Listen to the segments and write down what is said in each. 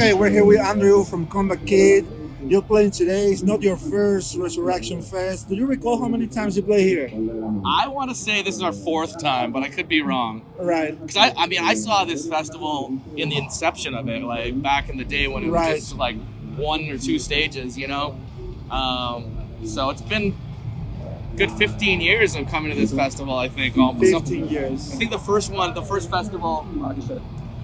Okay, we're here with Andrew from Comeback Kid. You're playing today. It's not your first Resurrection Fest. Do you recall how many times you play here? I want to say this is our fourth time, but I could be wrong. Right. Because I saw this festival in the inception of it, like back in the day when it was just like 1 or 2 stages, you know? So it's been a good 15 years of coming to this festival, I think. 15 years. I think the first festival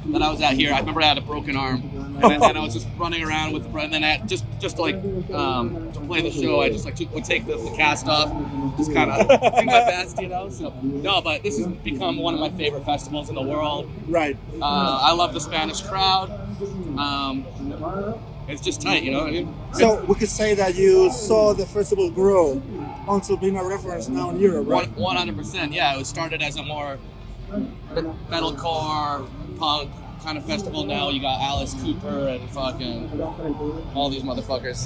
that I was at here, I remember I had a broken arm, and I was just running around with, and then I just like to play the show, I just like would take the cast off, just kind of do my best, you know. So no, but this has become one of my favorite festivals in the world. Right. I love the Spanish crowd. It's just tight, you know what I mean? So we could say that you saw the festival grow until being a reference now in Europe, right? 100%. Yeah, it started as a more metalcore, punk kind of festival. Now you got Alice Cooper and fucking all these motherfuckers.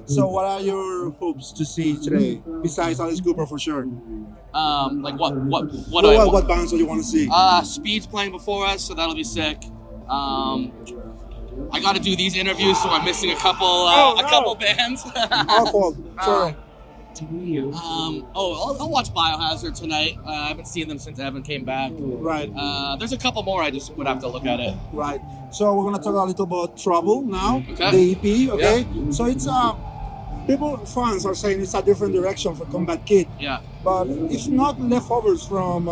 So what are your hopes to see today besides Alice Cooper for sure? Like what bands do you want to see? Speed's playing before us, so that'll be sick. I got to do these interviews, so I'm missing a couple couple bands. Our fault. Sorry. I'll watch Biohazard tonight. I haven't seen them since Evan came back. Right. There's a couple more. I just would have to look at it. Right. So we're gonna talk a little about Trouble now. Okay. The EP. Okay. Yeah. So it's fans are saying it's a different direction for Combat Kid. Yeah. But it's not leftovers from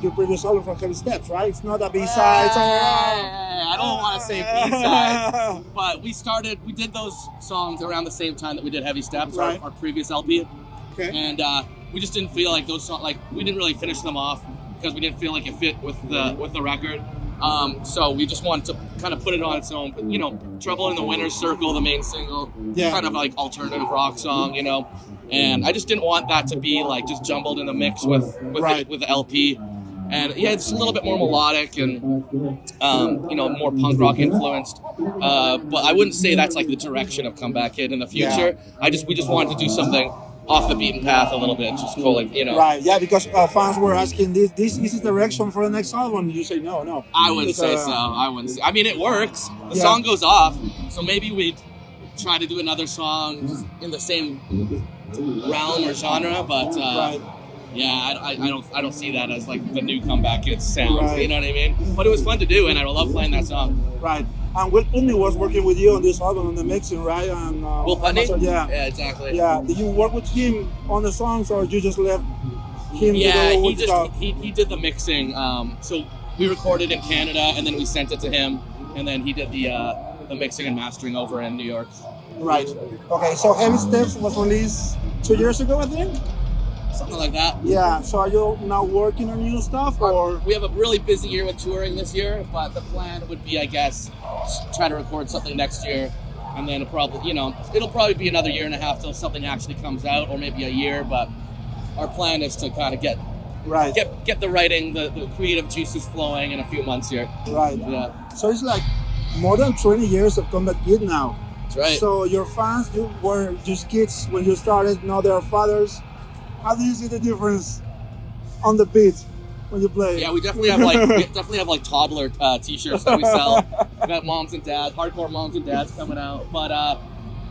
your previous album from Heavy Steps, right? It's not a B-side. I don't want to say B-sides, but we did those songs around the same time that we did Heavy Steps, right. our previous LP. Okay. And we just didn't feel like those songs, like we didn't really finish them off because we didn't feel like it fit with the record. So we just wanted to kind of put it on its own. You know, Trouble in the Winner's Circle, the main single, kind of like alternative rock song, you know. And I just didn't want that to be like just jumbled in the mix with the LP. And yeah, it's a little bit more melodic and you know, more punk rock influenced. But I wouldn't say that's like the direction of Comeback Kid in the future. Yeah. We just wanted to do something off the beaten path a little bit, just cool, like, you know. Right, yeah, because fans were asking, this is the direction for the next album. You say no. I wouldn't say so. I mean, it works. The song goes off, so maybe we'd try to do another song in the same realm or genre, but yeah, I don't see that as like the new Comeback Kid sound. Right. You know what I mean? But it was fun to do, and I love playing that song. Right. And Will Putney was working with you on this album, on the mixing, right? And Will Putney? Yeah, exactly. Yeah. Did you work with him on the songs, or you just left him? Yeah, he did the mixing. So we recorded in Canada, and then we sent it to him, and then he did the mixing and mastering over in New York. Right. Okay. So Heavy Steps was released 2 years ago, I think. Something like that. Yeah, so are you now working on new stuff, or? We have a really busy year with touring this year, but the plan would be, I guess, try to record something next year, and then it'll probably be another year and a half till something actually comes out, or maybe a year, but our plan is to kind of get the writing, the creative juices flowing in a few months here. Right. Yeah. So it's like more than 20 years of Combat Kid now. That's right. So your fans, you were just kids when you started, now they are fathers. How do you see the difference on the beat when you play? Yeah, we definitely have like toddler t-shirts that we sell. We got moms and dads, hardcore moms and dads coming out. But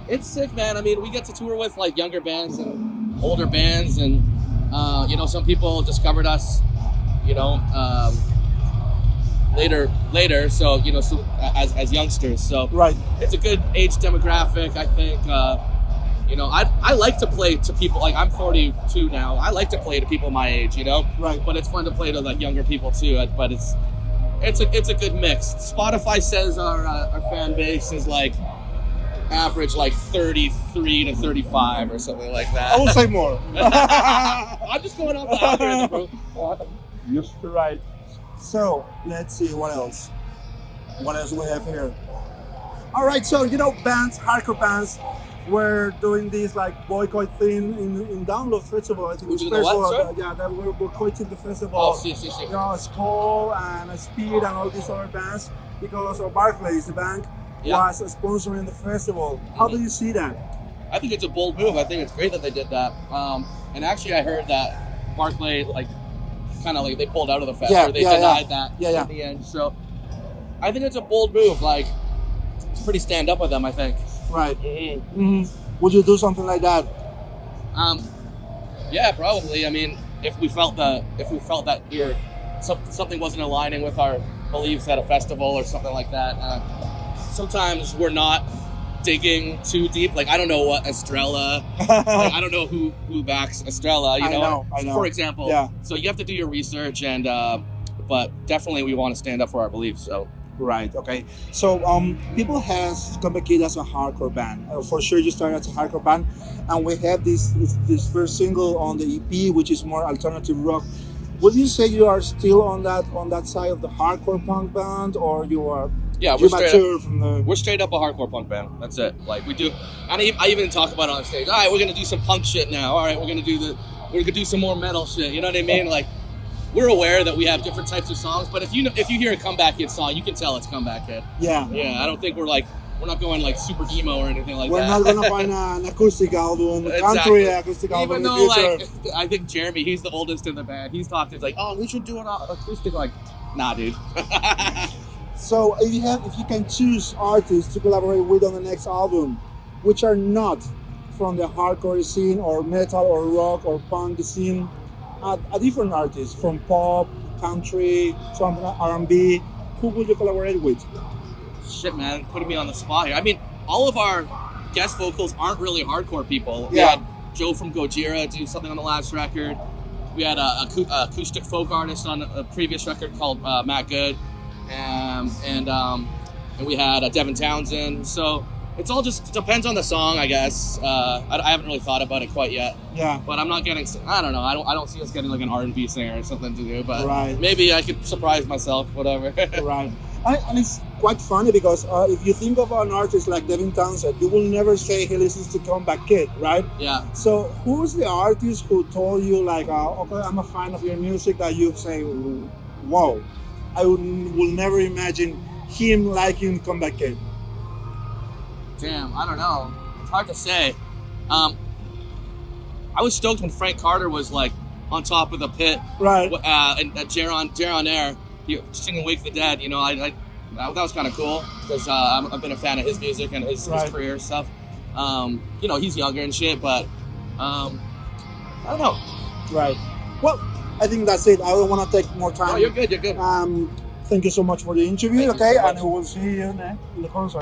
it's sick, man. I mean, we get to tour with like younger bands and older bands, and you know, some people discovered us, you know, later. So you know, as youngsters. So right. It's a good age demographic, I think. You know, I like to play to people, like I'm 42 now. I like to play to people my age, you know? Right. But it's fun to play to like younger people too. But it's a good mix. Spotify says our fan base is like average like 33 to 35 or something like that. I will say more. I'm just going off the algorithm, bro. You're right. So let's see what else we have here. All right, so you know, hardcore bands were doing this like boycott thing in Download Festival. I think it's what, yeah, that were boycotting the festival. Oh, see. You know, Skull and Speed and all these other bands because of Barclays, the bank, was sponsoring the festival. How do you see that? I think it's a bold move. I think it's great that they did that. And actually, I heard that Barclay, like, kind of like they pulled out of the fest, or they denied that in the end. So I think it's a bold move. Like, it's pretty stand up with them, I think. Right. Mm-hmm. Would you do something like that? Yeah, probably. I mean, if we felt that something wasn't aligning with our beliefs at a festival or something like that. Sometimes we're not digging too deep. Like, I don't know what Estrella. I don't know who backs Estrella. You know, I know. For example. Yeah. So you have to do your research, and but definitely we want to stand up for our beliefs. So. Right. Okay. So people has Comeback Kid as a hardcore band. For sure, you started as a hardcore band, and we have this first single on the EP, which is more alternative rock. Would you say you are still on that side of the hardcore punk band, or you are? Yeah, we're straight up a hardcore punk band. That's it. Like, we do, and I even talk about it on stage. All right, we're gonna do some punk shit now. All right, we're gonna do some more metal shit. You know what I mean? Like, we're aware that we have different types of songs, but if you hear a Comeback Kid song, you can tell it's Comeback Kid. Yeah. Yeah. I don't think we're not going like super emo or anything like that. We're not gonna find an acoustic album, country acoustic album. Even though, like, I think Jeremy, he's the oldest in the band. He's talked. He's like, oh, we should do an acoustic. Like, nah, dude. So if you can choose artists to collaborate with on the next album, which are not from the hardcore scene or metal or rock or punk scene, a different artist from pop, country, some R&B, who would you collaborate with? Shit, man, putting me on the spot here. I mean, all of our guest vocals aren't really hardcore people. We had Joe from Gojira do something on the last record. We had a acoustic folk artist on a previous record called Matt Good. And we had Devin Townsend. So it's all just depends on the song, I guess. I haven't really thought about it quite yet. Yeah. But I'm not getting. I don't know. I don't see us getting like an R&B singer or something to do. But right. Maybe I could surprise myself. Whatever. Right. And it's quite funny because if you think of an artist like Devin Townsend, you will never say he listens to Comeback Kid, right? Yeah. So who's the artist who told you like, okay, I'm a fan of your music, that you say, whoa, I will never imagine him liking Comeback Kid? Damn, I don't know. It's hard to say. I was stoked when Frank Carter was like on top of the pit, right? And Jaron Air, singing "Wake the Dead." You know, that was kind of cool because I've been a fan of his music and his career stuff. You know, he's younger and shit, but I don't know. Right. Well, I think that's it. I don't want to take more time. Oh, you're good. You're good. Thank you so much for the interview. Thank you so much. And we will see you in the concert.